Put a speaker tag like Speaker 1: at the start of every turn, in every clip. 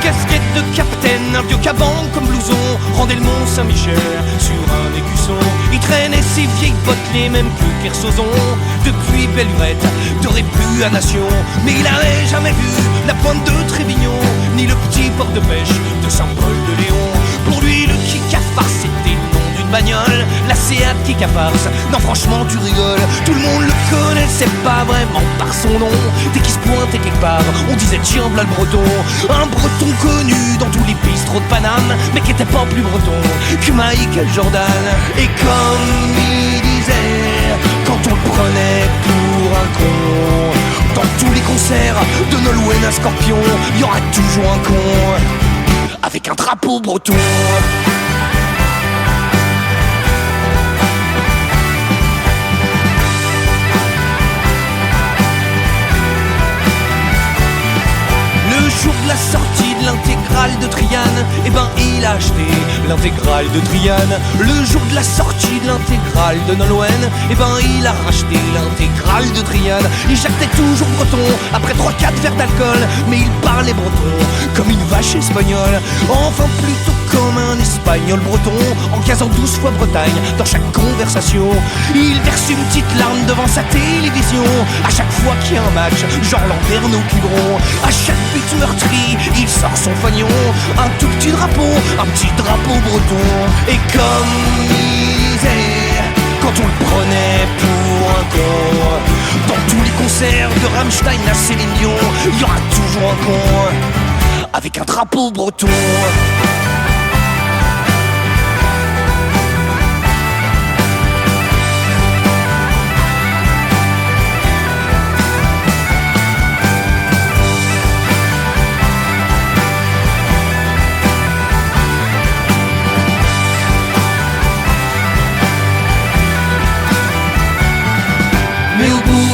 Speaker 1: casquette de capitaine, un vieux caban comme blouson, rendait le Mont Saint-Michel sur un écusson. Il traînait ses vieilles bottes, les mêmes que Kersozon, depuis belle lurette, de Répu à Nation. Mais il avait jamais vu la pointe de Trévignon, ni le petit port de pêche de Saint-Paul de Léon. Pour lui, le Kikafar, c'était le nom d'une bagnole, la Seat Kikafars. Non, franchement, tu rigoles, tout le monde le connaissait pas vraiment par son nom. Dès qu'il se pointait quelque part, on disait tiens, v'là le breton. Un breton connu dans tous les bistrots de Paname, mais qui était pas plus breton que Michael Jordan. Et comme il disait, quand on le prenait pour un con, dans tous les concerts de Nolwenn à Scorpion, il y aura toujours un con avec un drapeau breton. Le jour de la sortie de l'intégrale de Triane, eh ben il a acheté l'intégrale de Triane. Le jour de la sortie de l'intégrale de Nolwenn, eh ben il a racheté l'intégrale de Triane. Il jactait toujours breton après 3-4 verres d'alcool, mais il parlait breton comme une vache espagnole. Enfin plutôt comme un espagnol breton, en casant 12 fois Bretagne dans chaque conversation. Il verse une petite larme devant sa télévision à chaque fois qu'il y a un match, genre Landerneau-Quiberon. À chaque but meurtri, il sort son fanion, un tout petit drapeau, un petit drapeau breton. Et comme il disait, quand on le prenait pour un con, dans tous les concerts de Rammstein à Céline Dion, il y aura toujours un con avec un drapeau breton.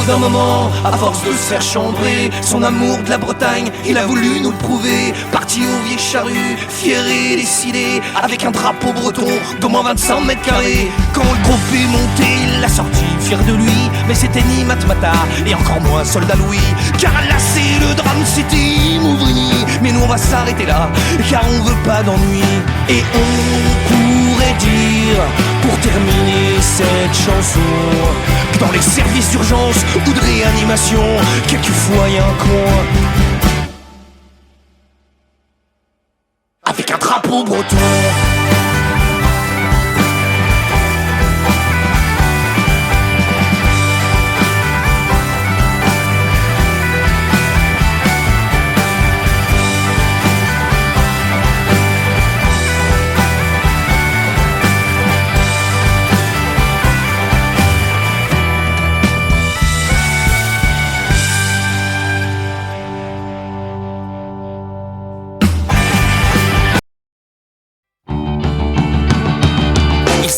Speaker 1: D'un moment, à force de se faire chambrer, son amour de la Bretagne, il a voulu nous le prouver. Parti au vieil charrue, fier et décidé, avec un drapeau breton d'au moins 25 mètres carrés. Quand le groupe est monté, il l'a sorti, fier de lui. Mais c'était ni Matmata, et encore moins Soldat Louis. Car là c'est le drame, c'était Mouvrini. Mais nous on va s'arrêter là, car on veut pas d'ennui. Et on pourrait dire, pour terminer cette chanson, que dans les services d'urgence ou de réanimation, quelquefois y a un con avec un drapeau breton.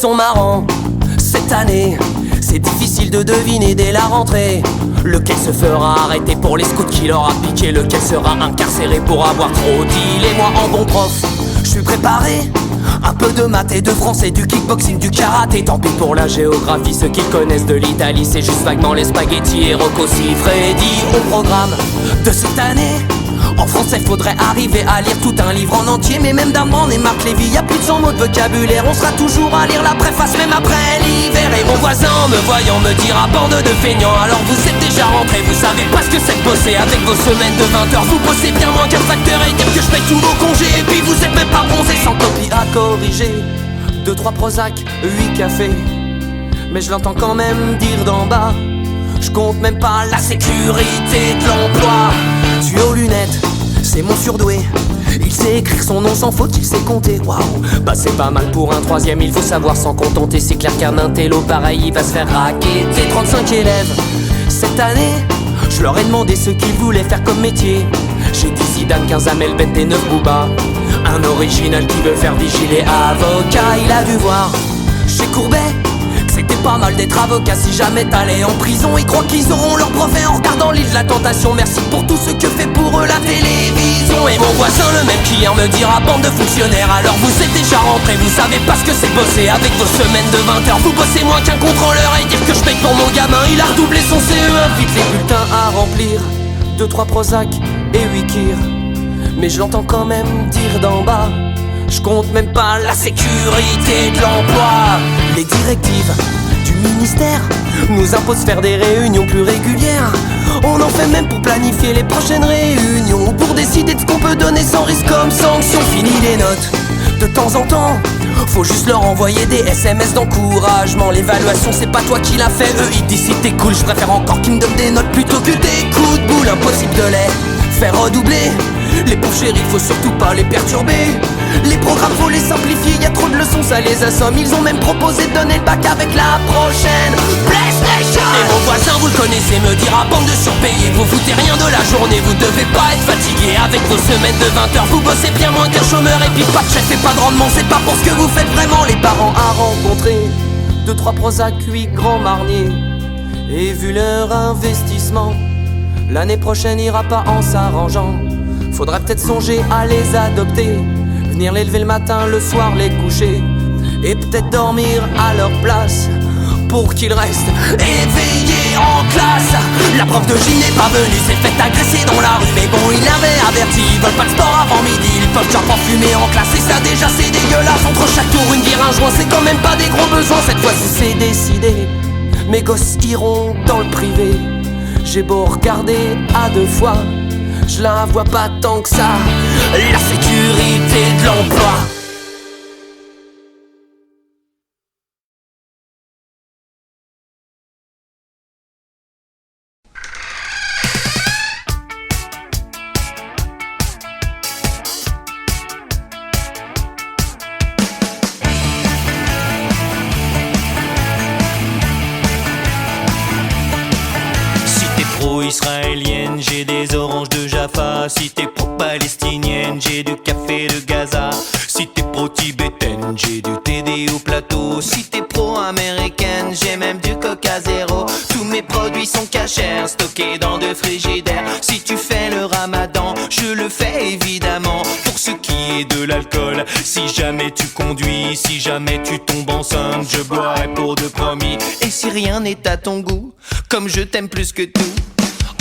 Speaker 2: Sont marrants cette année, c'est difficile de deviner dès la rentrée lequel se fera arrêter pour les scouts qui leur a piqué, lequel sera incarcéré pour avoir trop dit. Et moi en bon prof, je suis préparé. Un peu de maths et de français, du kickboxing, du karaté. Tant pis pour la géographie, ceux qui connaissent de l'Italie, c'est juste vaguement les spaghettis et Rocco Siffredi. Au programme de cette année, en français faudrait arriver à lire tout un livre en entier. Mais même Dan Brown et Marc Lévy, y'a plus de 100 mots de vocabulaire. On sera toujours à lire la préface même après l'hiver. Et mon voisin en me voyant me dira bande de feignants, alors vous êtes déjà rentrés, vous savez pas ce que c'est de bosser avec vos semaines de 20 heures. Vous bossez bien moins qu'un facteur et dire que je paye tous vos congés. Et puis vous êtes même pas bronzés, sans copie à corriger. 2-3 Prozac, 8 cafés, mais je l'entends quand même dire d'en bas. Je compte même pas la sécurité de l'emploi. Tu es aux lunettes, c'est mon surdoué. Il sait écrire son nom sans faute, il sait compter. Waouh, bah c'est pas mal pour un troisième, il faut savoir s'en contenter. C'est clair qu'un intello pareil, il va se faire raqueter. 35 élèves cette année, je leur ai demandé ce qu'ils voulaient faire comme métier. J'ai dit Zidane, 15 Amel Bent et 9 Booba. Un original qui veut faire vigiler avocat. Il a dû voir chez Courbet que c'était pas mal d'être avocat si jamais t'allais en prison. Ils croient qu'ils auront leur brevet en regardant l'île de la tentation. Merci pour tout ce que fait pour eux la télévision. Et mon voisin le même qui hier me dira bande de fonctionnaires, alors vous êtes déjà rentrés, vous savez pas ce que c'est bosser avec vos semaines de 20 heures. Vous bossez moins qu'un contrôleur et dire que je paye pour mon gamin. Il a redoublé son CE1, vite les bulletins à remplir. 2-3 Prozac et 8 Kir. mais je l'entends quand même dire d'en bas. Je compte même pas la sécurité de l'emploi. Les directives du ministère nous imposent faire des réunions plus régulières. On en fait même pour planifier les prochaines réunions, ou pour décider de ce qu'on peut donner sans risque comme sanction. Fini les notes, de temps en temps faut juste leur envoyer des SMS d'encouragement. L'évaluation c'est pas toi qui l'a fait, eux ils disent si t'es cool. Je préfère encore qu'ils me donnent des notes plutôt que des coups de boule. Impossible de les faire redoubler. Les pauvres chéris faut surtout pas les perturber. Les programmes faut les simplifier, y a trop de leçons ça les assomme. Ils ont même proposé de donner le bac avec la prochaine PlayStation. Et mon voisin vous le connaissez me dira bande de surpayés. Vous foutez rien de la journée, vous devez pas être fatigué. Avec vos semaines de 20 heures vous bossez bien moins qu'un chômeur. Et puis pas de chef et pas de rendement, c'est pas pour ce que vous faites vraiment. Les parents à rencontrer, 2-3 Prozac, 8 grands marniers. Et vu leur investissement, l'année prochaine ira pas en s'arrangeant. Faudra peut-être songer à les adopter, venir les lever le matin, le soir les coucher, et peut-être dormir à leur place pour qu'ils restent éveillés en classe. La prof de gym n'est pas venue, s'est fait agresser dans la rue, mais bon il l'avait averti, ils veulent pas de sport avant midi, ils peuvent déjà pas fumer en classe. Et ça déjà c'est dégueulasse, entre chaque tour une bière, un joint, c'est quand même pas des gros besoins. Cette fois-ci c'est décidé, mes gosses iront dans le privé. J'ai beau regarder à 2 fois, je la vois pas tant que ça, la sécurité de l'emploi.
Speaker 3: Israélienne, j'ai des oranges de Jaffa. Si t'es pro-palestinienne, j'ai du café de Gaza. Si t'es pro-tibétaine, j'ai du TD au plateau. Si t'es pro-américaine, j'ai même du Coca Zéro. Tous mes produits sont cachers, stockés dans 2 frigidaires. Si tu fais le ramadan, je le fais évidemment. Pour ce qui est de l'alcool, si jamais tu conduis, si jamais tu tombes enceinte, je boirai pour 2 promis. Et si rien n'est à ton goût, comme je t'aime plus que tout,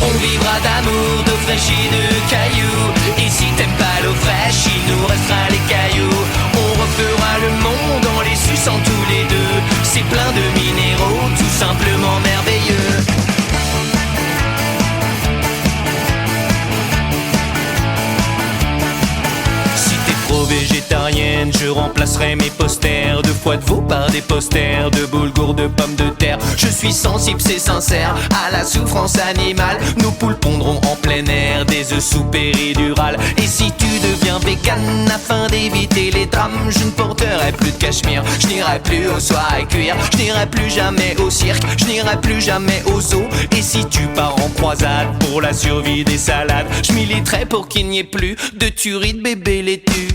Speaker 3: on vivra d'amour, d'eau fraîche et de cailloux. Et si t'aimes pas l'eau fraîche, il nous restera les cailloux. On refera le monde en les suçant tous les deux. C'est plein de minéraux, tout simplement merveilleux. Si t'es pro-végétarienne, je remplacerai mes posters de foie de veau par des posters de boulgour de pommes de terre. Je suis sensible, c'est sincère, à la souffrance animale. Nos poules pondront en plein air des œufs sous péridurale. Et si tu deviens vegan afin d'éviter les drames, je ne porterai plus de cachemire, je n'irai plus aux soirées cuir, je n'irai plus jamais au cirque, je n'irai plus jamais au zoo. Et si tu pars en croisade pour la survie des salades, je militerai pour qu'il n'y ait plus de tueries de bébés laitues.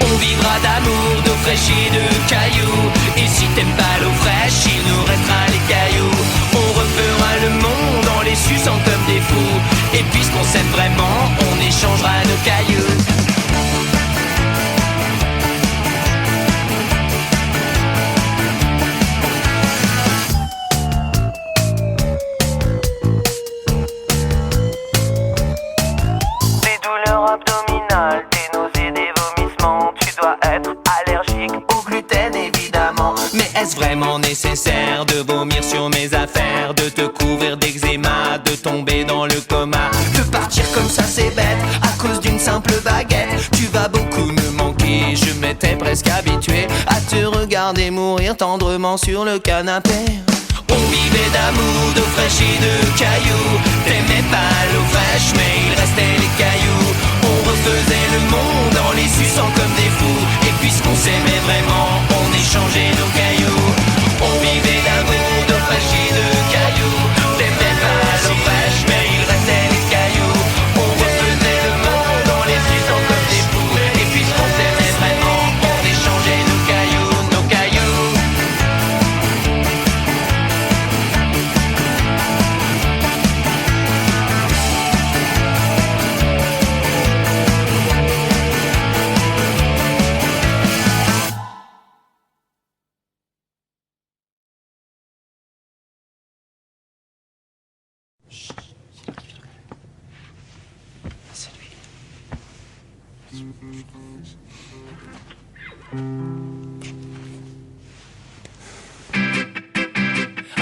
Speaker 3: On vivra d'amour, d'eau fraîche et de cailloux. Et si t'aimes pas l'eau fraîche, il nous restera les cailloux. On refera le monde en les suçant comme des fous. Et puisqu'on s'aime vraiment, on échangera nos cailloux.
Speaker 4: Des douleurs abdominales, des nausées, des vomissements. Tu dois être allergique
Speaker 3: Au gluten évidemment. Mais est-ce vraiment nécessaire de vomir sur mes affaires, de te couvrir d'eczéma, de tomber dans le coma, de partir comme ça c'est bête à cause d'une simple baguette? Tu vas beaucoup me manquer, je m'étais presque habitué à te regarder mourir tendrement sur le canapé. On vivait d'amour, d'eau fraîche et de cailloux. T'aimais pas l'eau fraîche mais il restait les cailloux. On refaisait le monde en les suçant comme des fous. Et puisqu'on s'aimait vraiment, on échangeait nos cailloux. On vivait d'amour, d'eau fraîche et de cailloux. T'aimais pas l'eau fraîche mais il restait les cailloux. On refaisait le monde en les suçant comme des fous. Et puisqu'on s'aimait vraiment, on échangeait nos cailloux, nos cailloux.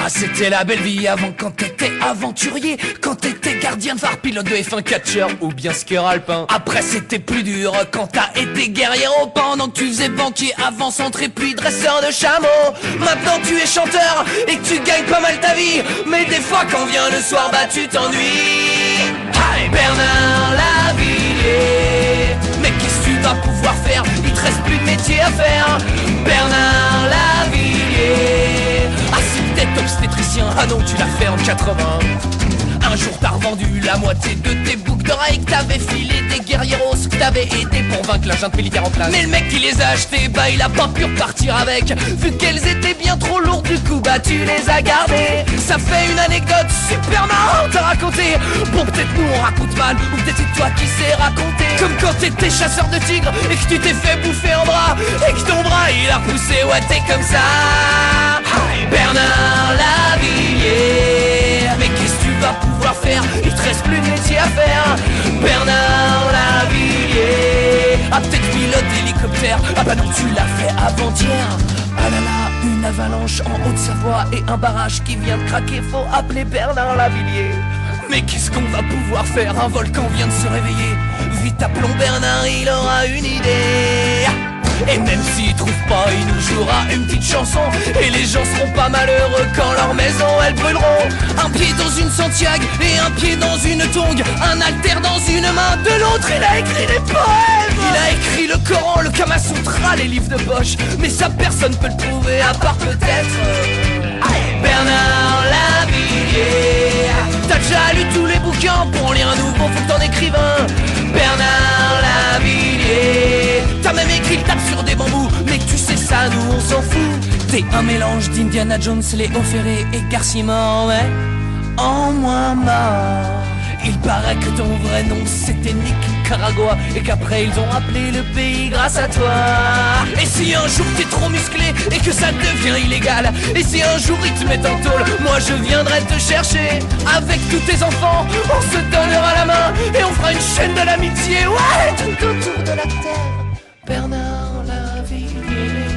Speaker 1: Ah, c'était la belle vie avant, quand t'étais aventurier, quand t'étais gardien de phare, pilote de F1, catcheur ou bien skieur alpin. Après c'était plus dur quand t'as été guerriero, pendant que tu faisais banquier, avant-centre et puis dresseur de chameau. Maintenant tu es chanteur et que tu gagnes pas mal ta vie, mais des fois quand vient le soir, bah tu t'ennuies. Allez Bernard Lavilliers, mais qu'est-ce que tu vas pouvoir faire? Il te reste plus de métier à faire. Bernard Lavilliers, ah si t'es obstétricien, ah non tu l'as fait en 80. Un jour t'as revendu la moitié de tes boucles d'oreilles que t'avais filé des guerrieros que t'avais aidé pour vaincre la junte militaire en place. Mais le mec qui les a achetés, bah il a pas pu repartir avec, vu qu'elles étaient bien trop lourdes, du coup bah tu les as gardées. Ça fait une anecdote super marrante à raconter. Bon peut-être nous on raconte mal, ou peut-être c'est toi qui sais raconter. Comme quand t'étais chasseur de tigres et que tu t'es fait bouffer en bras, et que ton bras il a repoussé, ouais t'es comme ça. Bernard Lavilliers, mais qu'est-ce que tu vas pouvoir faire? Il te reste plus de métier à faire. Bernard Lavilliers, ah peut-être pilote d'hélicoptère, ah bah non tu l'as fait avant-hier. Ah là là, une avalanche en Haute-Savoie et un barrage qui vient de craquer, faut appeler Bernard Lavilliers. Mais qu'est-ce qu'on va pouvoir faire? Un volcan vient de se réveiller, vite appelons Bernard, il aura une idée. Et même s'il trouve pas, il nous jouera une petite chanson, et les gens seront pas malheureux quand leurs maisons elles brûleront. Un pied dans une Santiago et un pied dans une tongue, un haltère dans une main, de l'autre il a écrit des poèmes. Il a écrit le Coran, le Kama Sutra, les livres de poche, mais ça personne peut le prouver à part peut-être Bernard Lavilliers. T'as déjà lu tous les bouquins, pour lire un nouveau faut que t'en écrives un. Bernard Lavilliers, t'as même écrit le tape sur des bambous, mais que tu sais ça, nous on s'en fout. T'es un mélange d'Indiana Jones, Léo Ferré et Garcimore, ouais, en moins mort. Il paraît que ton vrai nom c'était Nicaragua, et qu'après ils ont appelé le pays grâce à toi. Et si un jour t'es trop musclé et que ça devient illégal, et si un jour ils te mettent en tôle, moi je viendrai te chercher. Avec tous tes enfants, on se donnera la main, et on fera une chaîne de l'amitié, ouais, tout autour de la terre. Bernard Lavilliers,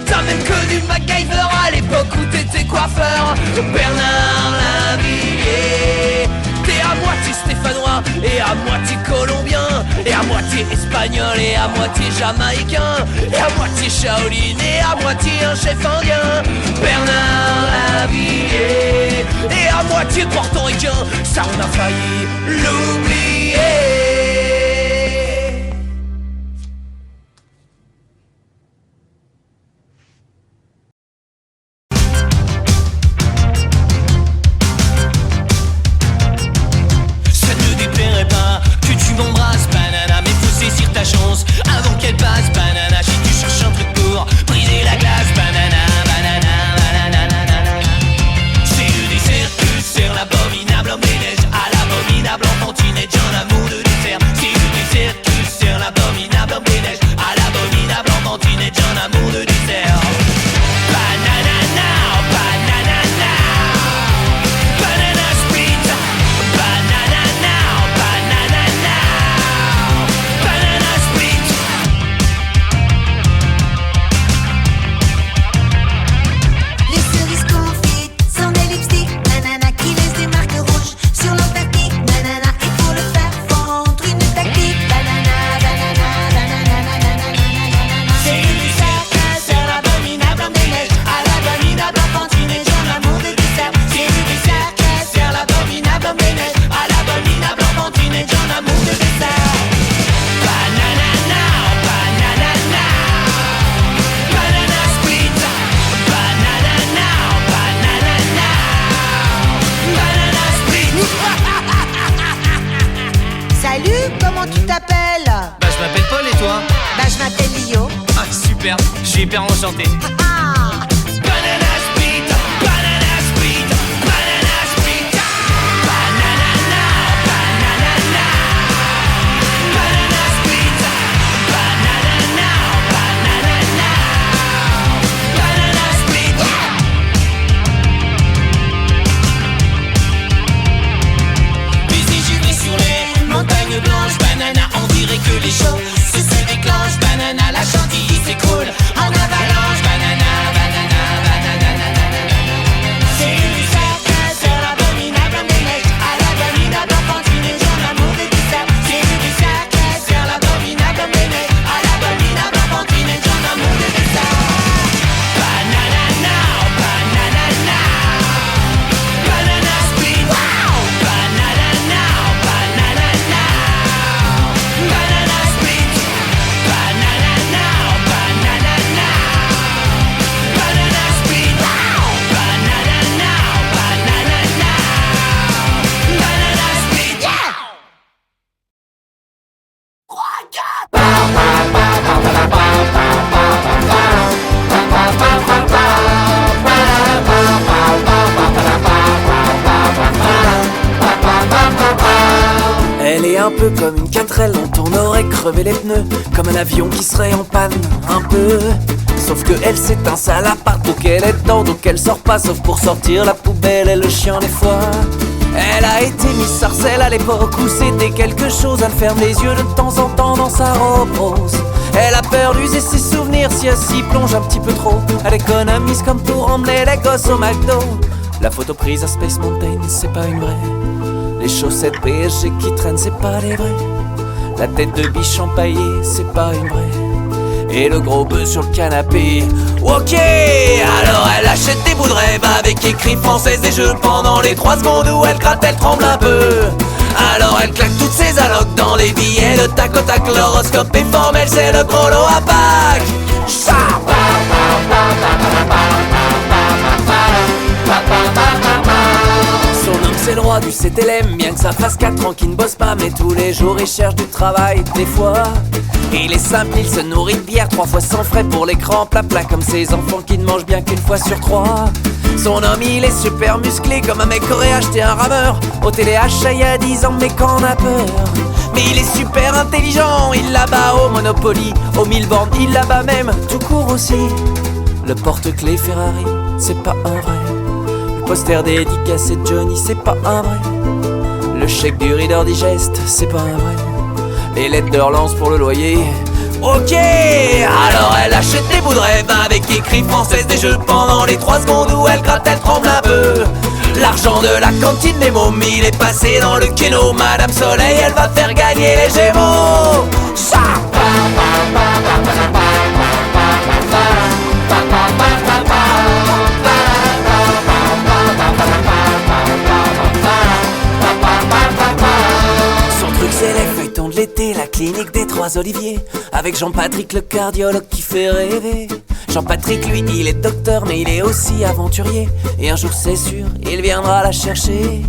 Speaker 1: t'as même connu MacGyver à l'époque où t'étais coiffeur. Bernard Lavilliers, t'es à moitié stéphanois et à moitié colombien, et à moitié espagnol et à moitié jamaïcain, et à moitié Shaolin et à moitié un chef indien. Bernard Lavilliers, et à moitié portoricain, ça on a failli l'oublier.
Speaker 3: Avant qu'elle passe, banana, si tu cherches un truc pour briser la glace, banana, banana, banana, banana. C'est le dessert, c'est l'abominable homme des neiges, à l'abominable enfantinette, j'en amour de dessert. C'est le dessert, c'est l'abominable homme des neiges, à l'abominable enfantinette, j'en amour de dessert. Banana now, banana now, banana split, banana now, banana now, banana split.
Speaker 5: Les cerises confites sont des lipsticks, nanana, qui laissent des marques rouges sur l'Antarctique, nanana, il faut le faire fondre, une tactique, banana, banana, banana, banana, banana. C'est le dessert, c'est l'abominable homme des neiges, à l'abominable enfantinette, j'en amour de dessert. C'est le dessert, c'est l'abominable homme des neiges, à l'abominable enfantinette, j'en amour de dessert.
Speaker 3: Banana now, banana now, banana split, banana now, banana now, banana split.
Speaker 5: Salut, comment tu t'appelles?
Speaker 3: Bah je m'appelle Paul et toi?
Speaker 5: Bah je m'appelle Lio.
Speaker 3: Ah super, je suis hyper enchanté.
Speaker 5: Ah,
Speaker 3: Banana split, banana split, banana split, banana now, banana now, banana split, banana now, banana now, banana split. Mais si je vais sur les montagnes blanches, banana, on dirait que les choses se
Speaker 6: un peu comme une 4L dont on aurait crevé les pneus, comme un avion qui serait en panne, un peu. Sauf que elle c'est un sale appart, donc elle est dedans, donc elle sort pas, sauf pour sortir la poubelle et le chien des fois. Elle a été Miss Sarcelle à l'époque où c'était quelque chose. Elle ferme les yeux de temps en temps dans sa robe rose. Elle a peur d'user ses souvenirs si elle s'y plonge un petit peu trop. Elle économise comme pour emmener les gosses au McDo. La photo prise à Space Mountain, c'est pas une vraie. Les chaussettes PSG qui traînent, c'est pas les vraies. La tête de biche empaillée, c'est pas une vraie. Et le gros bœuf sur le canapé. Ok, alors elle achète des bouts de rêve avec écrit française des jeux. Pendant les 3 secondes où elle gratte, elle tremble un peu. Alors elle claque toutes ses allocs dans les billets de tac au tac. L'horoscope est formel, c'est le gros lot à Pâques. Son homme c'est le roi du CTLM, bien que ça fasse 4 ans qu'il ne bosse pas. Mais tous les jours il cherche du travail, des fois il est simple, il se nourrit de bière 3 fois sans frais pour l'écran plat comme ses enfants qui ne mangent bien qu'une fois sur 3. Son homme il est super musclé comme un mec aurait acheté un rameur au téléachat il y a 10 ans, mais qu'on a peur. Mais il est super intelligent, il la bat au Monopoly, au 1000 bornes, il la bat même tout court aussi. Le porte-clés Ferrari, c'est pas un vrai. Le poster dédicacé de Johnny, c'est pas un vrai. Le chèque du Reader Digest, c'est pas un vrai. Les lettres de relance pour le loyer. Ok, alors elle achète des bouts de rêve avec écrit française des jeux. Pendant les 3 secondes où elle gratte, elle tremble un peu. L'argent de la cantine des mômes, il est passé dans le kéno. Madame Soleil, elle va faire gagner les Gémeaux. C'est les feuilletons de l'été, la clinique des 3 Oliviers, avec Jean-Patrick le cardiologue qui fait rêver. Jean-Patrick lui il est docteur mais il est aussi aventurier. Et un jour c'est sûr, il viendra la chercher.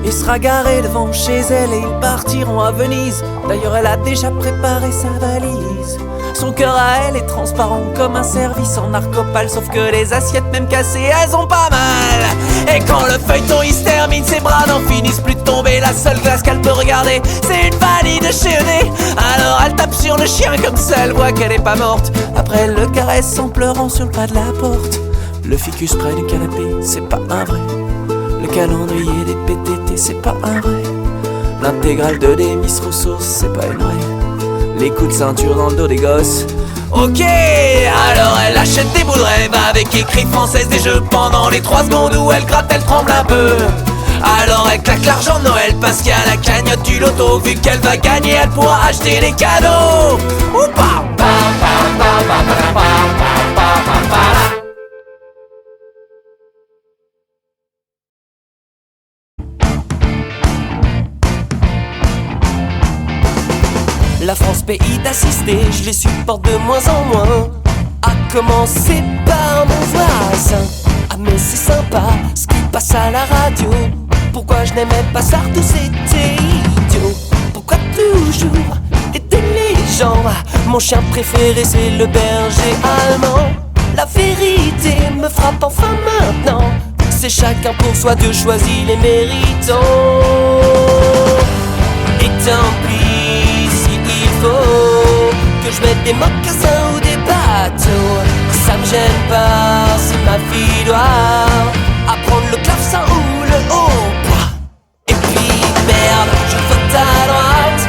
Speaker 6: Il sera garé devant chez elle et ils partiront à Venise. D'ailleurs elle a déjà préparé sa valise. Son cœur à elle est transparent comme un service en narcopale. Sauf que les assiettes même cassées, elles ont pas mal. Et quand le feuilleton il se termine, ses bras n'en finissent plus de tomber. La seule glace qu'elle peut regarder, c'est une vanille de chéonnet. Alors elle tape sur le chien comme ça elle voit qu'elle est pas morte. Après elle le caresse en pleurant sur le pas de la porte. Le ficus près du canapé, c'est pas un vrai. Le calendrier des PTT, c'est pas un vrai. L'intégrale de des Miss Rousseau, c'est pas une vraie. Les coups de ceinture dans le dos des gosses. Ok, alors elle achète des bouts de rêve avec écrit française des jeux. Pendant les 3 secondes où elle gratte, elle tremble un peu. Alors elle claque l'argent de Noël parce qu'il y a la cagnotte du loto. Vu qu'elle va gagner, elle pourra acheter les cadeaux. Ou pas. La France pays d'assister, je les supporte de moins en moins. À commencer par mon voisin. Ah mais c'est sympa ce qui passe à la radio. Pourquoi je n'aimais pas ça, tout c'était idiot. Pourquoi toujours aider les gens? Mon chien préféré c'est le berger allemand. La vérité me frappe enfin maintenant. C'est chacun pour soi, Dieu choisit les méritants. Et tant pis s'il faut que je mette des mocassins ou des bateaux. Ça me gêne pas si ma fille doit apprendre le clavecin ou le hautbois. Et puis merde, je vote à droite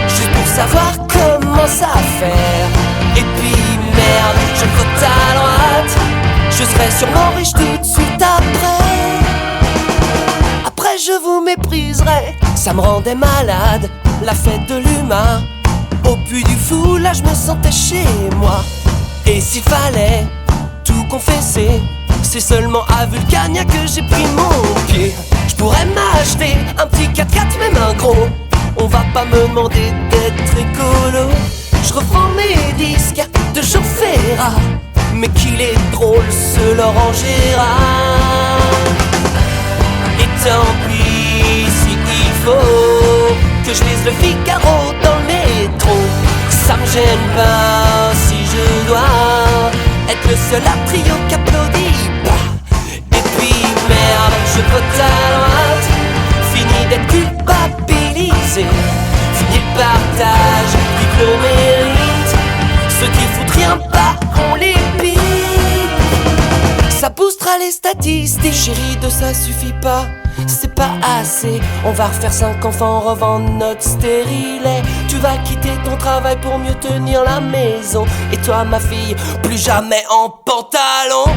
Speaker 6: juste pour savoir comment ça faire. Et puis merde, je vote à droite, je serai sûrement riche tout de suite après. Après je vous mépriserai, ça me rendait malade. La fête de l'humain, au puits du fou, là je me sentais chez moi. Et s'il fallait tout confesser, c'est seulement à Vulcania que j'ai pris mon pied. Je pourrais m'acheter un petit 4x4, même un gros. On va pas me demander d'être écolo. Je revends mes disques de Jean Ferrat, mais qu'il est drôle ce Laurent Gérard. Et tant pis s'il faut que je lise le Figaro dans le métro. Ça me gêne pas si je dois être le seul trio qui applaudit pas. Et puis merde, je vote à droite, fini d'être culpabilisé. partage, vive le mérite. Ceux qui foutent rien pas, on les pique. Ça boostera les statistiques. Chérie, de ça suffit pas, c'est pas assez. On va refaire 5 enfants, revendre notre stérilet. Tu vas quitter ton travail pour mieux tenir la maison. Et toi ma fille, plus jamais en pantalon.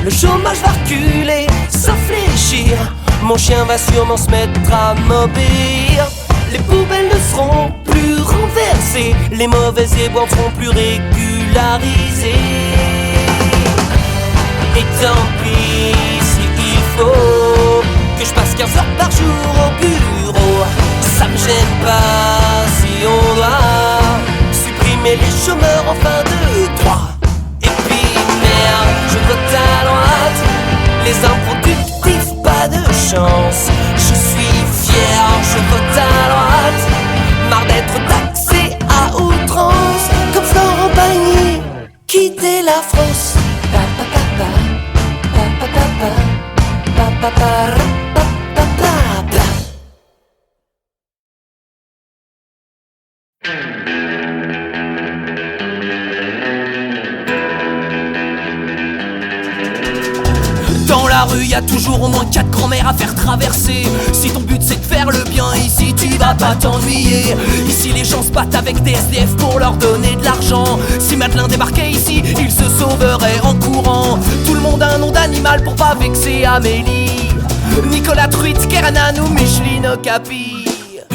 Speaker 6: Le chômage va reculer, sans fléchir. Mon chien va sûrement se mettre à m'obéir. Les poubelles ne seront plus renversées, les mauvais éboueurs ne seront plus régularisés. Et tant pis s'il faut que je passe 15 heures par jour au bureau. Ça me gêne pas si on doit supprimer les chômeurs en fin de droit. Et puis merde, je vote à droite, les improductifs pas de chance. Je suis fier, je vote à droite, marre d'être taxé à outrance. Comme Florent Pagny, quitter la France.
Speaker 1: Dans la rue, y a toujours au moins 4 grands-mères à faire traverser. Si ton but c'est de faire le bien, ici tu vas pas t'ennuyer. Ici les gens se battent avec des SDF pour leur donner de l'argent. Si Madeleine débarquait ici, il se sauverait en courant. Tout le monde a un nom d'animal pour pas vexer Amélie. Nicolas Truite, Kerenan ou Micheline Okapi.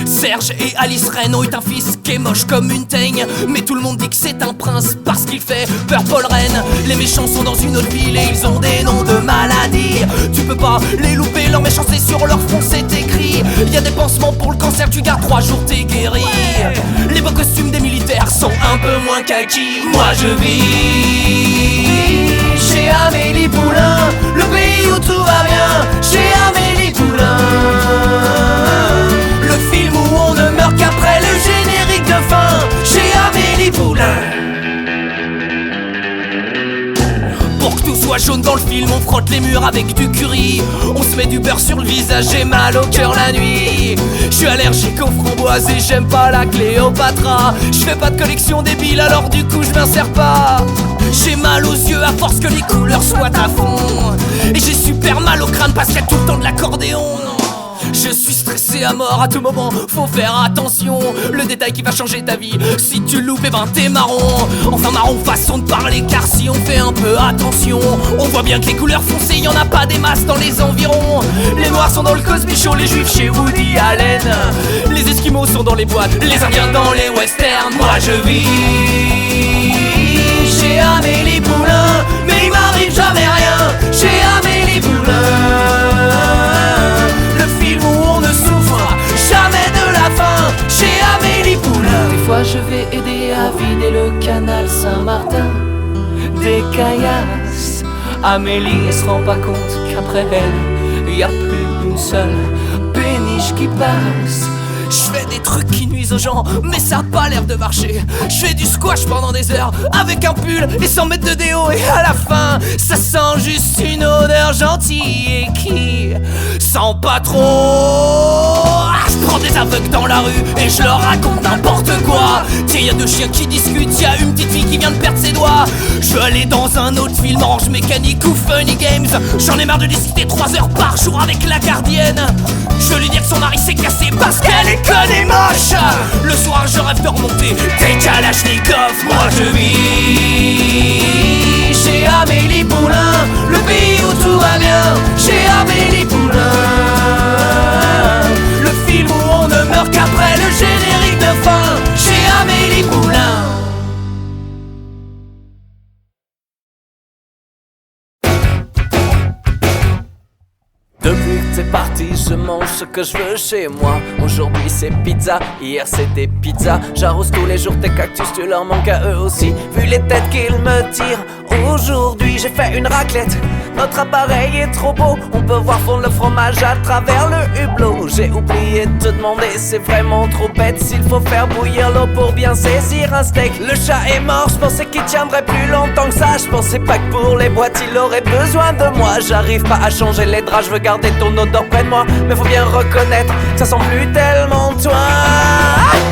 Speaker 1: Serge et Alice Rennes ont eu un fils qui est moche comme une teigne. Mais tout le monde dit que c'est un prince parce qu'il fait peur Paul Rennes. Les méchants sont dans une autre ville et ils ont des noms de maladies. Tu peux pas les louper, leur méchanceté sur leur front c'est écrit. Y a des pansements pour le cancer, tu gardes 3 jours t'es guéri. Les beaux costumes des militaires sont un peu moins kaki. Moi je vis chez Amélie Poulain, le pays où tout va bien. Chez Amélie Poulain, le film où on ne meurt qu'après le générique de fin. Chez Amélie Poulain. Pour que tout soit jaune dans le film, on frotte les murs avec du curry. On se met du beurre sur le visage, j'ai mal au cœur la nuit. Je suis allergique aux framboises et j'aime pas la Cléopatra. Je fais pas de collection débile alors du coup je m'insère pas. J'ai mal aux yeux à force que les couleurs soient à fond. Et j'ai super mal au crâne parce qu'il y a tout le temps de l'accordéon. Je suis stressé à mort à tout moment, faut faire attention. Le détail qui va changer ta vie, si tu loupes, eh ben t'es marron. Enfin marron façon de parler, car si on fait un peu attention, on voit bien que les couleurs foncées, y en a pas des masses dans les environs. Les noirs sont dans le Cosby Show, les juifs chez Woody Allen. Les esquimaux sont dans les boîtes, les indiens dans les westerns. Moi je vis chez Amélie Poulain, mais il m'arrive jamais rien. Chez Amélie Poulain, le film où on ne souffre jamais de la faim. Chez Amélie Poulain. Des fois je vais aider à vider le canal Saint-Martin des caillasses. Amélie se rend pas compte qu'après elle y a plus une seule péniche qui passe. Je fais des trucs qui nuisent aux gens, mais ça a pas l'air de marcher. Je fais du squash pendant des heures avec un pull et 100 mètres de déo. Et à la fin, ça sent juste une odeur gentille et qui sent pas trop. Je prends des aveugles dans la rue et je leur raconte n'importe quoi. Tiens, y a 2 chiens qui discutent, y a une petite fille qui vient de perdre ses doigts. Je veux aller dans un autre film, Orange Mécanique ou Funny Games. J'en ai marre de discuter 3 heures par jour avec la gardienne. Je veux lui dire que son mari s'est cassé parce qu'elle est conne et moche. Le soir je rêve de remonter des Kalachnikov. Moi je vis chez Amélie Poulain, le pays où tout va bien. Chez Amélie Poulain, le film où on ne meurt qu'après le générique de fin. Chez Amélie Poulain.
Speaker 6: Depuis que t'es parti, je mange ce que je veux chez moi. Aujourd'hui c'est pizza, hier c'était pizza. J'arrose tous les jours tes cactus, tu leur manques à eux aussi. Vu les têtes qu'ils me tirent, aujourd'hui j'ai fait une raclette. Notre appareil est trop beau, on peut voir fondre le fromage à travers le hublot. J'ai oublié de te demander, c'est vraiment trop bête s'il faut faire bouillir l'eau pour bien saisir un steak. Le chat est mort, je pensais qu'il tiendrait plus longtemps que ça. Je pensais pas que pour les boîtes il aurait besoin de moi. J'arrive pas à changer les draps, je veux garder ton odeur près de moi. Mais faut bien reconnaître que ça sent plus tellement toi.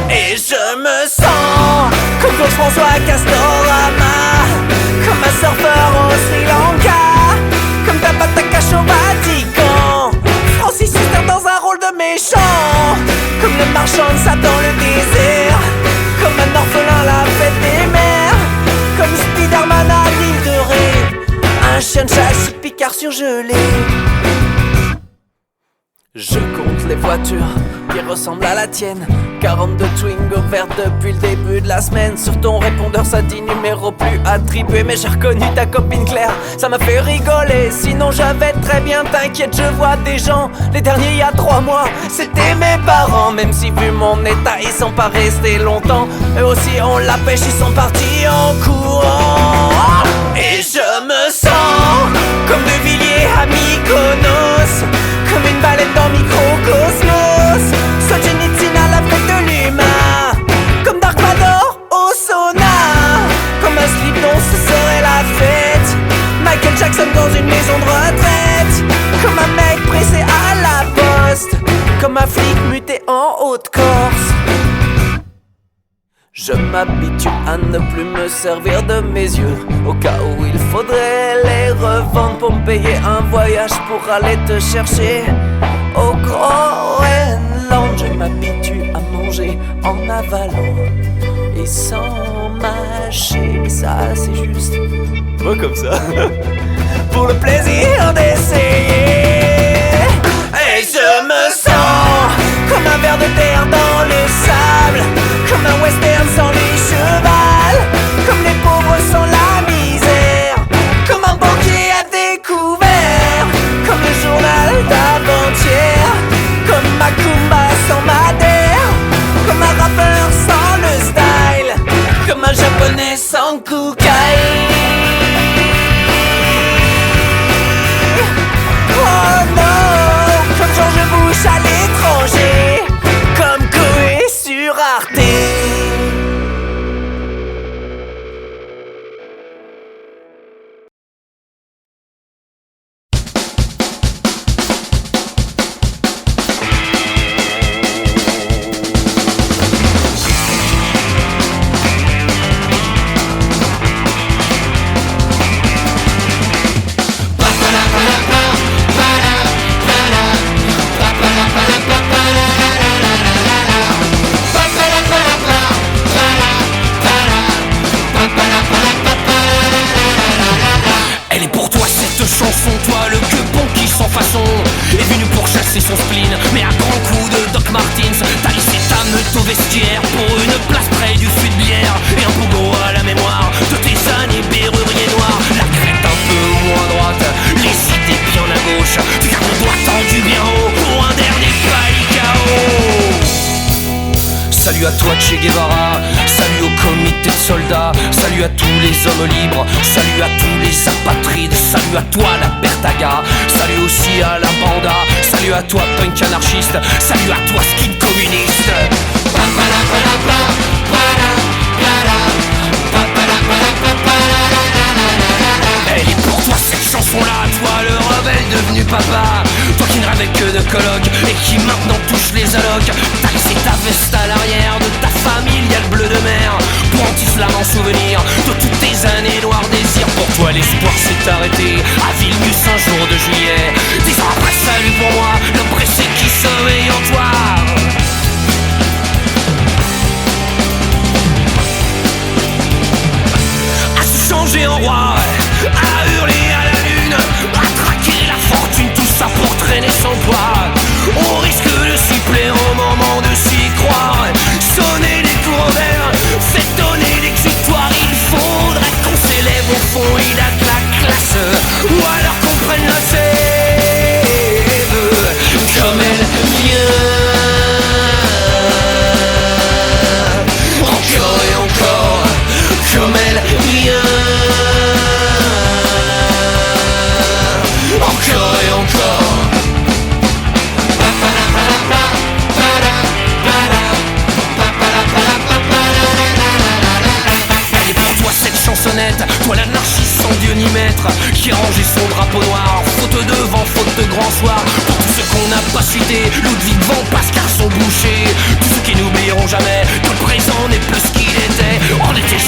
Speaker 6: Et je me Claude François Castorama, comme un surfeur au Sri Lanka, comme Tabata Cash au Vatican, Francis Huster dans un rôle de méchant, comme le marchand de sable dans le désert, comme un orphelin la fête des mers, comme Spider-Man à l'île de Ré, un chien de chasse Picard surgelé. Je compte les voitures qui ressemblent à la tienne, 42 Twingo vertes depuis le début de la semaine. Sur ton répondeur ça dit numéro plus attribué, mais j'ai reconnu ta copine Claire, ça m'a fait rigoler. Sinon j'avais très bien, t'inquiète, je vois des gens. Les derniers il y a 3 mois, c'était mes parents. Même si vu mon état ils sont pas restés longtemps, eux aussi on la pêche, ils sont partis en courant. Et je me sens comme De Villiers à Mykonos, comme une baleine dans Microcosmos, Solzhenitsyn à la fête de l'humain, comme Dark Vador au sauna, comme un slip dont ce serait la fête, Michael Jackson dans une maison de retraite, comme un mec pressé à la poste, comme un flic muté en Haute-Corse. Je m'habitue à ne plus me servir de mes yeux, au cas où il faudrait les revendre pour me payer un voyage pour aller te chercher au Groenland. Je m'habitue à manger en avalant et sans mâcher, mais ça c'est juste pas comme ça pour le plaisir d'essayer. Et je me sens comme un ver de terre dans le sable, comme un western sans les chevals, comme les pauvres sans la misère, comme un banquier à découvert, comme le journal d'avant-hier, comme Macumba sans Madère, comme un rappeur sans le style, comme un japonais sans cocaïne. Oh non, comme George Bush à l'étranger, comme Koé sur Arte.
Speaker 2: Son spleen, mais à grands coups de Doc Martens, t'as laissé ta meute au vestiaire pour une place près du fût de bière et un pogo à la mémoire de tes années berrurier noir. La crête un peu moins droite, les idées bien à gauche, tu gardes le doigt tendu bien haut pour un dernier palicao. Salut à toi Che Guevara, salut au comité de soldats, salut à tous les hommes libres, salut à tous les apatrides, salut à toi la Bertaga, salut aussi à la banda, salut à toi punk anarchiste, salut à toi skin communiste. Elle est pour toi cette chanson-là, toi le rebelle devenu papa, toi qui ne rêvais que de colloques et qui maintenant touche les allocs. T'as laissé ta veste à l'arrière de ta familiale bleu de mer pour anti-slam en souvenir de toutes tes années noires désirs. Pour toi l'espoir s'est arrêté à Vilnius un jour de juillet. 10 ans après salut pour moi, l'homme pressé qui sommeille en toi. À se changer en roi, à hurler à la lune, à traquer la fortune, tout ça pour traîner son poids. On risque de s'y plaire au moment de s'y croire. Sonner les cours d'air, c'est donner l'exutoire. Il faudrait qu'on s'élève au fond, il a de la classe, ou alors qu'on prenne la sève comme elle vient. Encore et encore, comme elle vient. Encore et encore. Elle est pour toi cette chansonnette, toi l'anarchiste sans Dieu ni maître, qui a rangé son drapeau noir, faute de vent, faute de grand soir. Pour tous ceux qu'on n'a pas cités, Ludwig van Pascal son boucher, tous ceux qui n'oublieront jamais que le présent n'est plus ce qu'il était. On était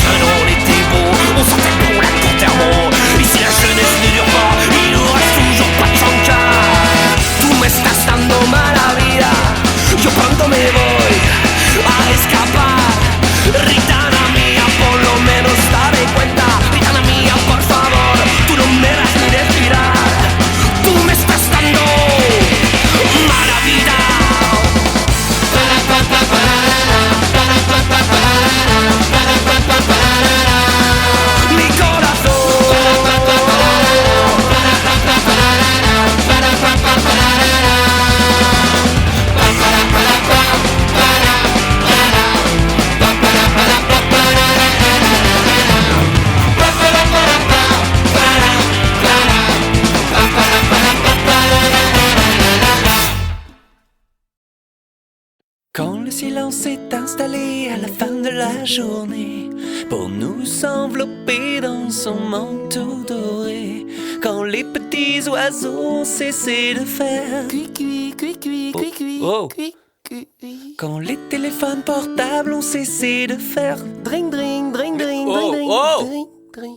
Speaker 1: Quand le silence s'est installé à la fin de la journée pour nous envelopper dans son manteau doré, quand les petits oiseaux ont cessé de faire
Speaker 2: Cui, cui, cui, cui, cui,
Speaker 1: Oh.
Speaker 2: cui, cui, cui.
Speaker 1: quand les téléphones portables ont cessé de faire
Speaker 2: Dring, dring, dring, dring,
Speaker 1: Oh,
Speaker 2: dring, dring,
Speaker 1: oh.
Speaker 2: dring, dring.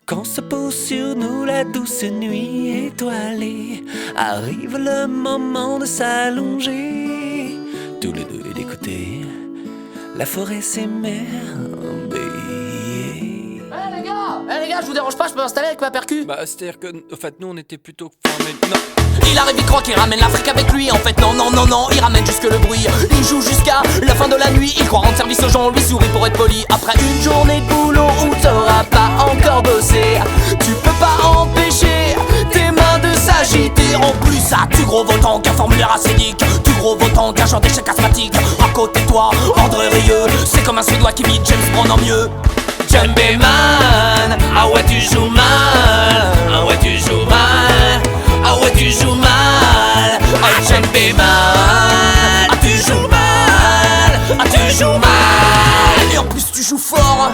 Speaker 1: quand se pose sur nous la douce nuit étoilée, arrive le moment de s'allonger, tous les deux et d'écouter la forêt s'émerveiller.
Speaker 2: Les gars, je vous dérange pas, je peux m'installer avec ma percu?
Speaker 1: Bah, c'est-à-dire que, en fait, nous on était plutôt formés. Non.
Speaker 2: Il arrive, il croit qu'il ramène l'Afrique avec lui. En fait non, non, non, non, il ramène jusque le bruit. Il joue jusqu'à la fin de la nuit. Il croit rendre service aux gens, on lui sourit pour être poli. Après une journée de boulot où t'auras pas encore bossé, tu peux pas empêcher tes mains de s'agiter. En plus ça tue gros votant qu'un formulaire acédique, tu gros votant qu'un genre d'échec asthmatique. À côté de toi, André Rieu, c'est comme un Suédois qui vit James Bond en mieux.
Speaker 3: Djembé man, ah ouais tu joues mal, ah ouais tu joues mal, ah ouais tu joues mal, ah Djembé man, ah tu joues mal, ah tu joues mal.
Speaker 2: Et en plus tu joues fort.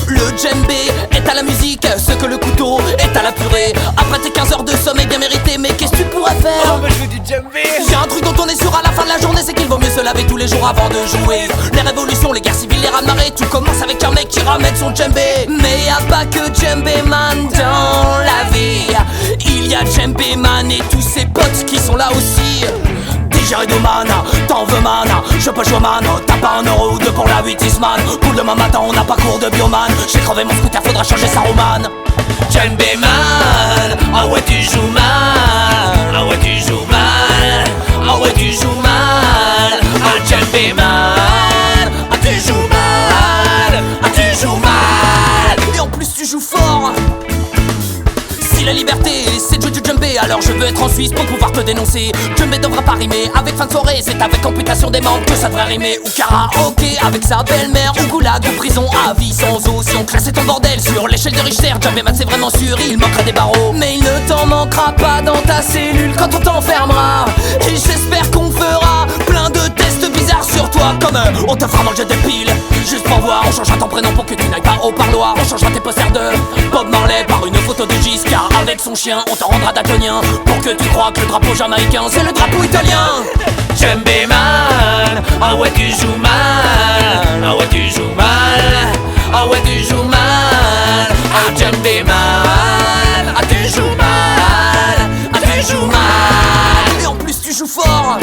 Speaker 2: Le djembé est à la musique ce que le couteau est à la purée. Après tes 15 heures de sommeil bien mérité, mais qu'est-ce que tu pourrais faire?
Speaker 1: je veux du djembé.
Speaker 2: J'ai un truc dont on est sûr à la fin de la journée, c'est qu'il vaut mieux se laver tous les jours avant de jouer. Les révolutions, les guerres civiles, les raz-de-marée, tout commence avec un mec qui ramène son djembé. Mais y a pas que djembé man dans la vie, il y a djembé man et tous ses potes qui sont là aussi. Digéré de man, t'en veux man, je peux jouer man, t'as pas 1 euro ou 2 pour la 8 man. Pour demain matin on n'a pas cours de bioman, j'ai crevé mon scooter, faudra changer sa romane.
Speaker 3: Djembé man, ah ouais tu joues mal, ah ouais tu joues mal, ah ouais tu joues mal, ah Djembé man, ah tu joues mal, ah tu joues mal.
Speaker 2: Et en plus tu joues fort. Si la liberté c'est de jouer du djembé, alors je veux être en Suisse pour pouvoir te dénoncer. Djembé devra pas rimer avec fin de soirée, c'est avec amputation des membres que ça devrait rimer. Ou karaoké avec sa belle-mère, ou goulag ou prison à vie sans eau. Si on classait ton bordel sur l'échelle de Richter, Djembé man c'est vraiment sûr, il manquera des barreaux. Mais il ne t'en manquera pas dans ta cellule quand on t'enfermera. Et j'espère qu'on fera plein de tests bizarres sur toi, comme on te fera manger des piles juste pour voir. On changera ton prénom pour que tu n'ailles pas au parloir. On changera tes posters de Bob Marley par une photo de Giscard avec son chien. On te rendra daltonien pour que tu crois que le drapeau jamaïcain c'est le drapeau italien.
Speaker 3: Djembé man, ah ouais tu joues mal, ah ouais tu joues mal, ah ouais tu joues mal, ah Djembé man, ah tu joues mal, ah tu joues mal.
Speaker 2: Et en plus tu joues fort.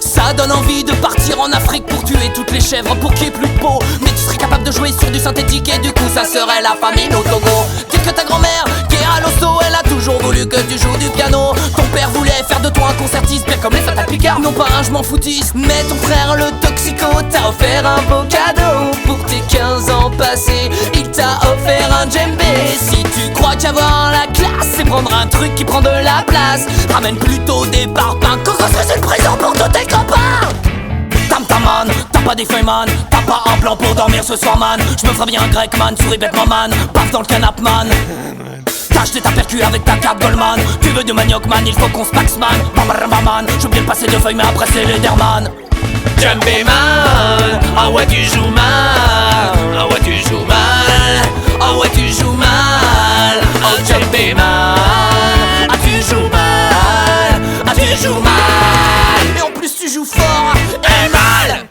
Speaker 2: Ça donne envie de partir en Afrique pour tuer toutes les chèvres pour qu'il y ait plus de peau. Mais tu serais capable de jouer sur du synthétique et du coup ça serait la famine au Togo. Dites que ta grand-mère qui est à l'hosto, elle a toujours voulu que tu joues du piano. Ton père voulait faire de toi un concertiste, bien comme les attaques Picard. Non pas un je m'en foutiste, mais ton frère le toxico t'a offert un beau cadeau. Pour tes 15 ans passés, il t'a offert un djembé. Si tu crois qu'avoir la classe c'est prendre un truc qui prend de la place, ramène plutôt des parpaings qu'on construise une prison pour tous tes copains. Tam man, t'as pas des feuilles man, t'as pas un plan pour dormir ce soir man. Je me ferais bien un grec man, souris bêtement man, paf dans le canap man. T'as acheté ta percu avec ta carte Goldman, tu veux du manioc man, il faut qu'on se paxe man. Bam man, j'ai oublié de passer 2 feuilles mais après c'est les derman.
Speaker 3: Djembé man, ah ouais tu joues mal, ah ouais tu joues mal, ah ouais tu joues mal, ah Djembé man, ah tu joues mal, ah tu joues mal.
Speaker 2: Et en plus tu joues fort
Speaker 3: Et mal.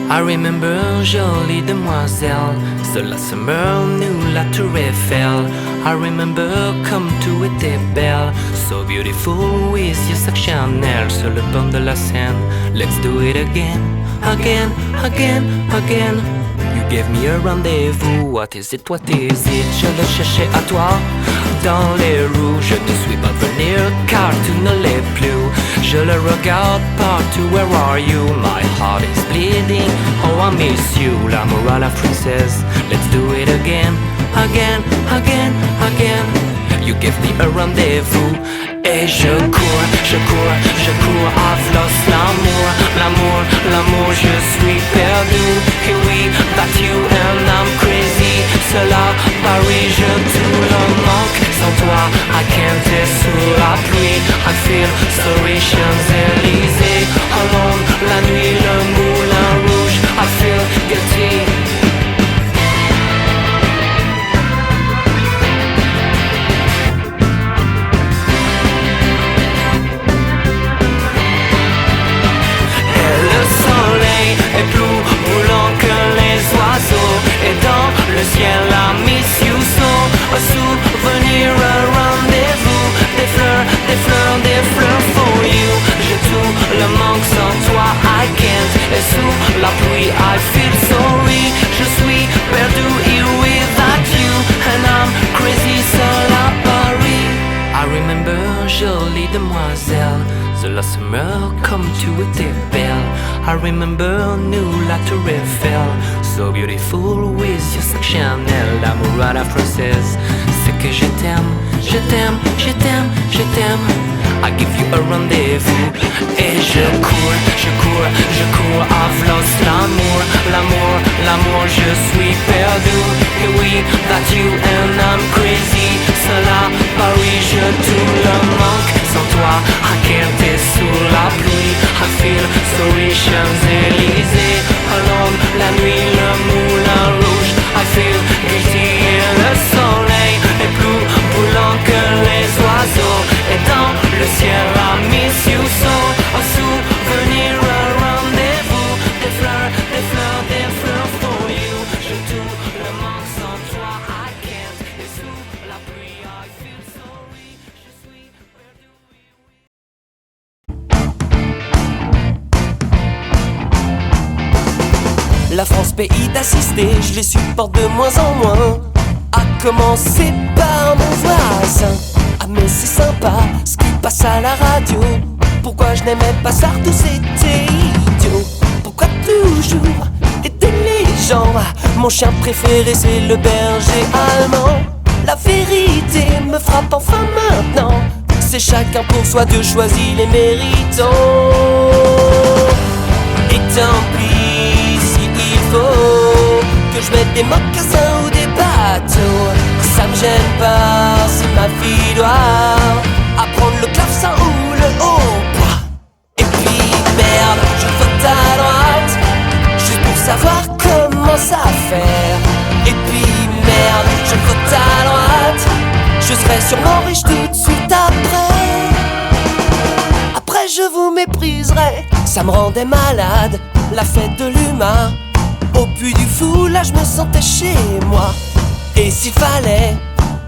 Speaker 7: I remember jolie demoiselle, cela se meurt nous la tour Eiffel. I remember come to était belle, so beautiful with your sac Chanel sur le banc de la Seine. Let's do it again, again, again, again. You gave me a rendez-vous, what is it, je le cherchais à toi dans les roues. Je ne suis pas venir car tu ne l'es plus. Je le regarde partout, where are you? My heart is bleeding, oh I miss you. L'amour à la princesse, let's do it again, again, again, again. You gave me a rendez-vous. Et je cours, je cours, je cours, I've lost l'amour, l'amour, l'amour, je suis perdu. Et oui, that's you and I'm crazy. cela, Paris, je tout le manque. Sans toi, I can't être sous la pluie. I feel sorry, Champs-Élysées. Alone, la nuit, le moulin rouge. I feel guilty. Est plus brûlant que les oiseaux. Et dans le ciel la Miss Yousso. Un souvenir, un rendez-vous. Des fleurs for you. J'ai tout le manque sans toi, I can't. Et sous la pluie, I feel sorry. Je suis perdu here without you. And I'm crazy seul à Paris. I remember, jolie demoiselle, the last summer come to étais belle. I remember, nous la tour Eiffel, so beautiful with your sac Chanel. L'amour à la française, c'est que je t'aime, je t'aime, je t'aime, je t'aime. I give you a rendez-vous. Et je cours, je cours, je cours à v'los l'amour, l'amour, l'amour, je suis perdu. Et oui, that you and I'm crazy. Cela, Paris, je tout le manque. Sans toi, I can't être sous la pluie. I feel sorry, Champs-Élysées. Alone, la nuit, le moulin rouge. I feel guilty et le soleil est plus brûlant que les oiseaux. Et dans le ciel, la Miss Yousso. Un souvenir, un rendez-vous. Des fleurs for you. Je tout le manque sans toi, I can't. Et sous la pluie, I feel sorry. Je suis perdu.
Speaker 6: La France, pays d'assister, je les supporte de moins en moins. À commencer par mon voisin. Ah mais c'est sympa ce qui passe à la radio. Pourquoi je n'aimais pas ça, tout c'était idiot. Pourquoi toujours aider les gens? Mon chien préféré c'est le berger allemand. La vérité me frappe enfin maintenant. C'est chacun pour soi, Dieu choisit les méritants. Et tant pis si il faut que je mette des mocassins ou des bateaux. Ça me gêne pas si ma fille doit apprendre le clavecin ou le hautbois. Et puis merde, je vote à droite juste pour savoir comment ça faire. Et puis merde, je vote à droite, je serai sûrement riche tout de suite après. Après je vous mépriserai, ça me rendait malade. La fête de l'humain, au Puy du Fou, là je me sentais chez moi. Et s'il fallait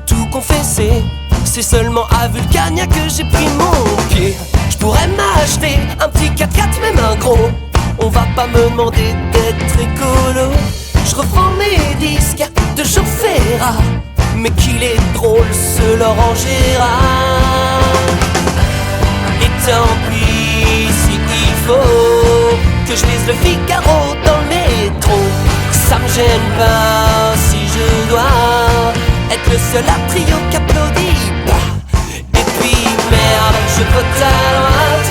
Speaker 6: tout confesser, c'est seulement à Vulcania que j'ai pris mon pied. Je pourrais m'acheter un petit 4x4, même un gros. On va pas me demander d'être écolo. Je revends mes disques de Jean Ferrat, mais qu'il est drôle ce Laurent Gérard. Et tant pis si il faut que je lise le Figaro dans le métro. Ça me gêne pas si je dois être le seul à trio qui applaudit pas. Et puis merde, je vote à droite.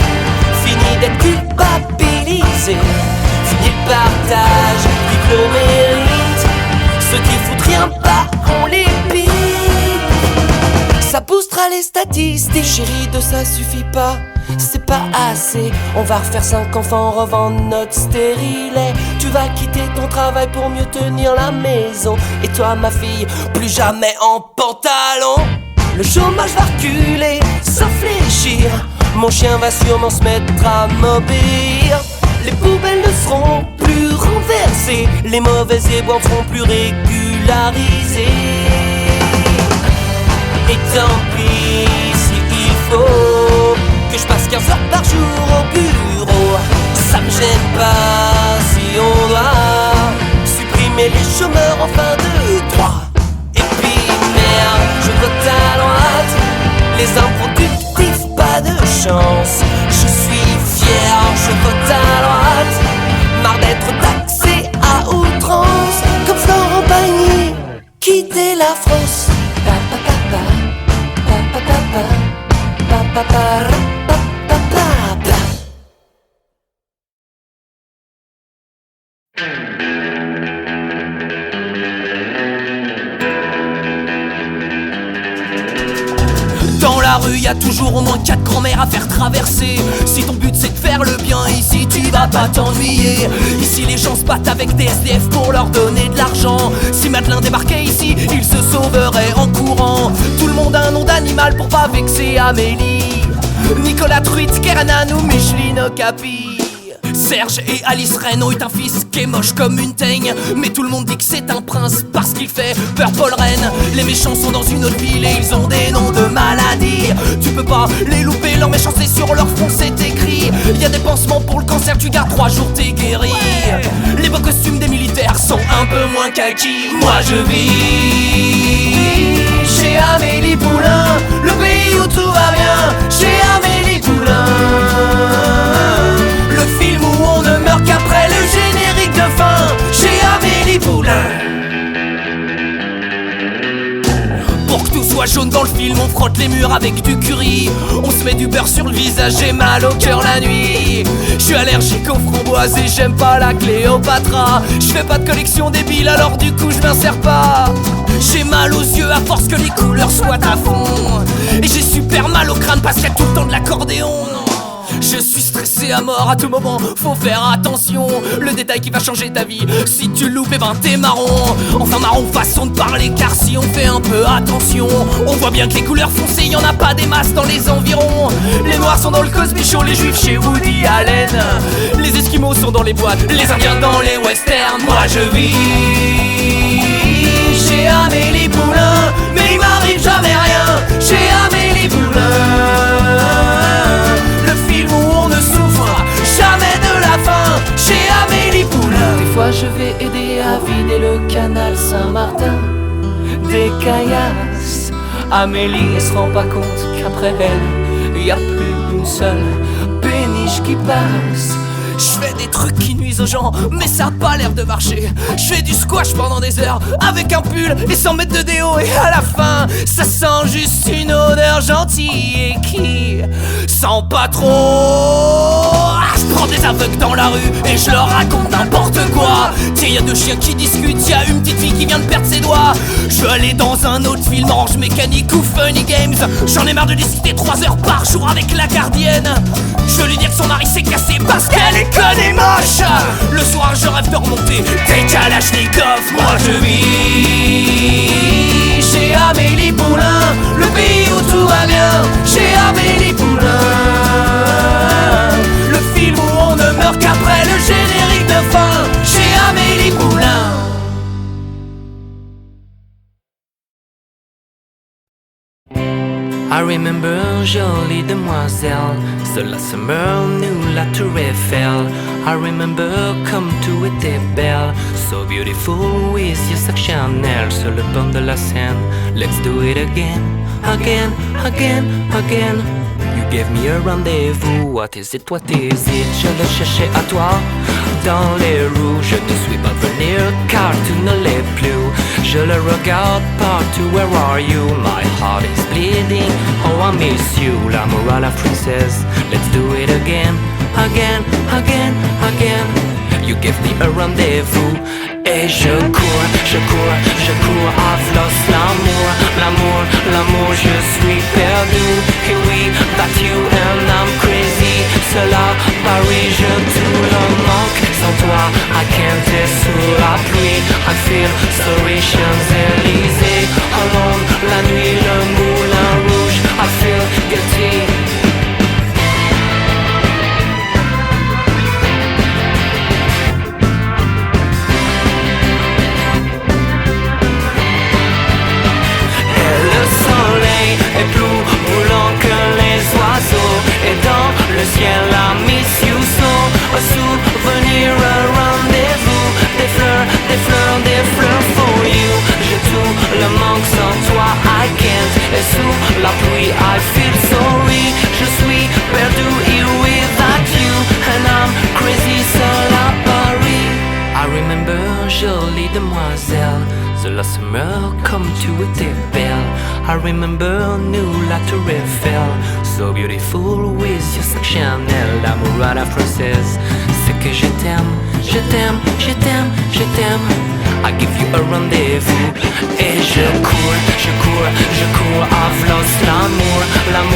Speaker 6: Fini d'être culpabilisé. Fini le partage, vive le mérite. Ceux qui foutent rien pas, on les pique. Ça boostera les statistiques. Chérie, de ça suffit pas, c'est pas assez. On va refaire 5 enfants, revendre notre stérilet. Tu vas quitter ton travail pour mieux tenir la maison. Et toi ma fille, plus jamais en pantalon. Le chômage va reculer, sans fléchir. Mon chien va sûrement se mettre à m'obéir. Les poubelles ne seront plus renversées. Les mauvais éboueurs ne seront plus régularisés. Et tant pis si il faut que je passe 15 heures par jour au bureau. Ça me gêne pas si on doit supprimer les chômeurs en fin de droit. Et puis merde, je vote à droite. Les improductifs, pas de chance. Je suis fier, je vote à droite. Marre d'être taxé à outrance, comme Florent Pagny, quitter la France. Pa pa pa pa, pa pa pa pa, pa pa pa pa pa pa pa.
Speaker 2: la rue, y a toujours au moins 4 grands-mères à faire traverser. Si ton but c'est de faire le bien, ici tu vas pas t'ennuyer. Ici les gens se battent avec des SDF pour leur donner de l'argent. Si Madeleine débarquait ici, il se sauverait en courant. Tout le monde a un nom d'animal pour pas vexer Amélie. Nicolas Truite, Kerenan ou Micheline Okapi. Serge et Alice Rennes ont eu un fils qui est moche comme une teigne, mais tout le monde dit que c'est un prince parce qu'il fait Purple Rain. Les méchants sont dans une autre ville et ils ont des noms de maladies. Tu peux pas les louper, leur méchanceté sur leur front c'est écrit. Y a des pansements pour le cancer, tu gardes 3 jours t'es guéri. Les beaux costumes des militaires sont un peu moins kaki. Moi je vis chez Amélie Poulain, le pays où tout va bien. Chez Amélie Poulain, le film où on ne meurt qu'après le générique de fin. Chez Amélie Poulain. Pour que tout soit jaune dans le film, on frotte les murs avec du curry. On se met du beurre sur le visage, j'ai mal au cœur la nuit. Je suis allergique aux framboises et j'aime pas la Cléopatra. Je fais pas de collection débile alors du coup je m'insère pas. J'ai mal aux yeux à force que les couleurs soient à fond. Et j'ai super mal au crâne parce qu'il y a tout le temps de l'accordéon. Je suis stressé à mort à tout moment, faut faire attention. Le détail qui va changer ta vie, si tu loupes et ben t'es marron. Enfin marron façon de parler, car si on fait un peu attention, on voit bien que les couleurs foncées, y en a pas des masses dans les environs. Les noirs sont dans le Cosby Show, les juifs chez Woody Allen. Les esquimaux sont dans les boîtes, les indiens dans les westerns. Moi je vis chez Amélie Poulain, mais il m'arrive jamais rien. Chez Amélie Poulain, le film où on ne souffre jamais de la fin. Chez Amélie Poulain.
Speaker 7: Des fois je vais aider à vider le canal Saint-Martin des caillasses. Amélie se rend pas compte qu'après elle, y a plus une seule péniche qui passe.
Speaker 2: Je fais des trucs qui nuisent aux gens, mais ça a pas l'air de marcher. Je fais du squash pendant des heures, avec un pull et 100 mètres de déo. Et à la fin, ça sent juste une odeur gentille et qui sent pas trop. Je prends des aveugles dans la rue et je leur raconte n'importe quoi. Tiens, y a 2 chiens qui discutent, y a une petite fille qui vient de perdre ses doigts. Je veux aller dans un autre film, Orange Mécanique ou Funny Games. J'en ai marre de discuter 3 heures par jour avec la gardienne. Je veux lui dire que son mari s'est cassé parce qu'elle est conne et moche. Le soir je rêve de remonter des Kalachnikov. Moi je vis chez Amélie Poulain, le pays où tout va bien. Chez Amélie Poulain, le film où on ne meurt qu'après le générique de fin. Chez Amélie Poulain.
Speaker 7: I remember jolie demoiselle, cela se meurt nous la tour Eiffel. I remember come to était belle, so beautiful with your sac Chanel sur le banc de la Seine. Let's do it again, again, again, again. You gave me a rendez-vous, what is it, what is it? Je le cherchais à toi dans les roues. Je ne suis pas venir car tu ne l'es plus. Je le regarde partout, where are you? My heart is bleeding, oh I miss you. L'amour à la princesse, let's do it again, again, again, again. You gave me a rendez-vous. Et je cours, je cours, je cours, I've lost l'amour, l'amour, l'amour, je suis perdu. Et oui, that's you and I'm crazy. Cela, Paris, je te le manque. Sans toi, I can't être sous la pluie. I feel sorry, Champs-Élysées. Alone, la nuit, le moulin rouge. I feel guilty. Est plus roulant que les oiseaux. Et dans le ciel la Miss Yousso, un souvenir, un rendez-vous. Des fleurs, des fleurs, des fleurs for you. J'ai tout le manque sans toi, I can't. Et sous la pluie, I feel sorry. Je suis perdu here without you. And I'm crazy seul à Paris. I remember jolie demoiselle, cela se meurt comme tu étais belle. I remember nous la tour Eiffel, so beautiful with your sac Chanel. L'amour à la française, c'est que je t'aime, je t'aime, je t'aime, je t'aime. I give you a rendez-vous. Et je cours, je cours, je cours, I've lost l'amour, l'amour.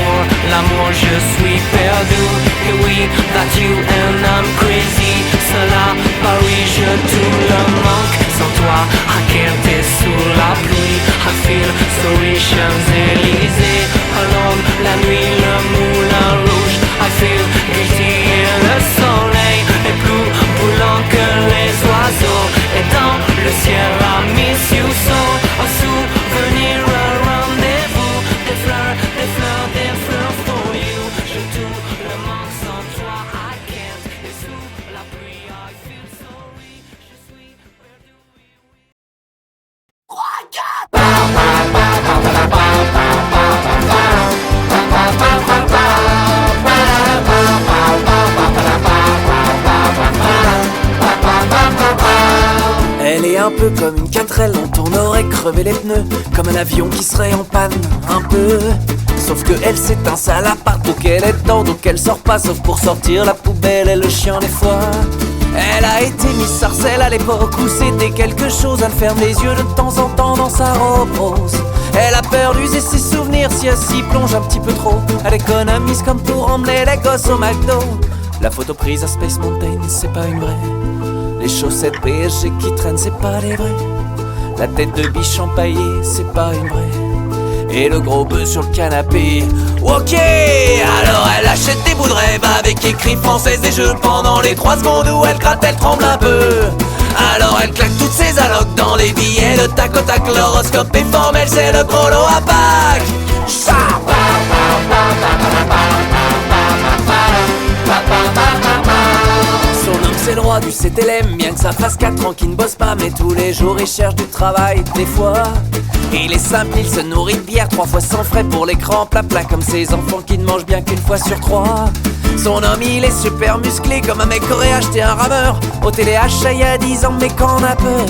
Speaker 2: 4 ailes dont on aurait crevé les pneus, comme un avion qui serait en panne, un peu. Sauf que elle c'est un sale appart, donc elle est dedans, donc elle sort pas, sauf pour sortir la poubelle et le chien des fois. Elle a été Miss Sarcelle à l'époque où c'était quelque chose. Elle ferme les yeux de temps en temps dans sa robe rose. Elle a peur d'user ses souvenirs si elle s'y plonge un petit peu trop. Elle économise comme pour emmener les gosses au McDo. La photo prise à Space Mountain, c'est pas une vraie. Les chaussettes PSG qui traînent, c'est pas les vraies. La tête de biche empaillée, c'est pas une vraie. Et le gros bœuf sur le canapé. Ok, alors elle achète des bouts de rêve avec écrit française des jeux. Pendant les 3 secondes où elle gratte, elle tremble un peu. Alors elle claque toutes ses allocs dans les billets de tac au tac. L'horoscope est formel, c'est le gros lot à Pâques. Son homme c'est le roi du CTLM, bien que ça fasse 4 ans qu'il ne bosse pas. Mais tous les jours il cherche du travail, des fois. Il est simple, il se nourrit de bière 3 fois sans frais pour l'écran plat comme ses enfants qui ne mangent bien qu'une fois sur 3. Son homme il est super musclé comme un mec aurait acheté un rameur au téléachat il y a 10 ans, mais qu'on a peur.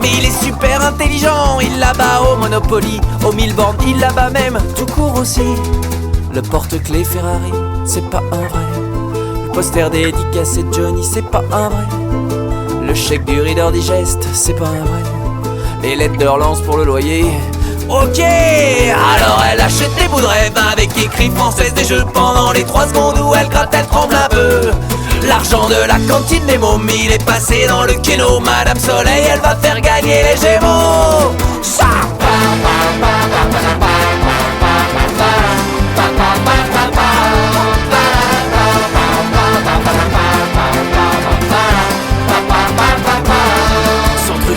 Speaker 2: Mais il est super intelligent, il la bat au Monopoly, au 1000 bornes, il la bat même tout court aussi. Le porte-clés Ferrari, c'est pas un vrai. Le poster dédicacé de Johnny, c'est pas un vrai. Le chèque du Reader Digest, c'est pas un vrai. Les lettres de relance pour le loyer. Ok, alors elle achète des bouts de rêve avec écrit française des jeux. Pendant les 3 secondes où elle gratte, elle tremble un peu. L'argent de la cantine des mômes, il est passé dans le kéno. Madame Soleil, elle va faire gagner les Gémeaux.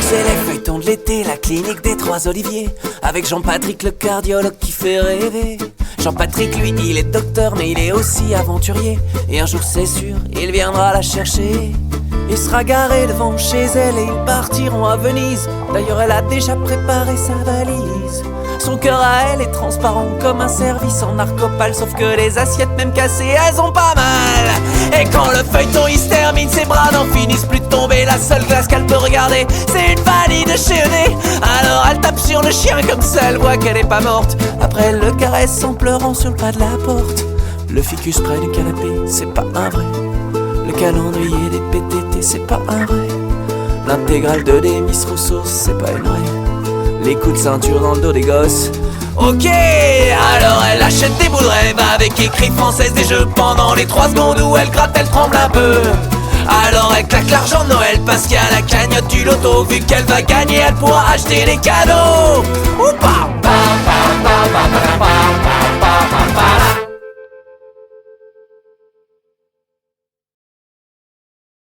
Speaker 2: C'est les feuilletons de l'été, la clinique des 3 Oliviers, avec Jean-Patrick le cardiologue qui fait rêver. Jean-Patrick lui il est docteur mais il est aussi aventurier. Et un jour c'est sûr, il viendra la chercher. Il sera garé devant chez elle et ils partiront à Venise. D'ailleurs elle a déjà préparé sa valise. Son cœur à elle est transparent comme un service en narcopale. Sauf que les assiettes même cassées, elles ont pas mal. Et quand le feuilleton il se termine, ses bras n'en finissent plus de tomber. La seule glace qu'elle peut regarder, c'est une vanille de chéonnet. Alors elle tape sur le chien comme ça, elle voit qu'elle est pas morte. Après elle le caresse en pleurant sur le pas de la porte. Le ficus près du canapé, c'est pas un vrai. Le calendrier des PTT, c'est pas un vrai. L'intégrale de des Miss Rousseau, c'est pas une vraie. Les coups de ceinture dans le dos des gosses. Ok, alors elle achète des bouts de rêve avec écrit française des jeux. Pendant les 3 secondes où elle gratte, elle tremble un peu. Alors elle claque l'argent de Noël parce qu'il y a la cagnotte du loto. Vu qu'elle va gagner, elle pourra acheter des cadeaux. Ou pas.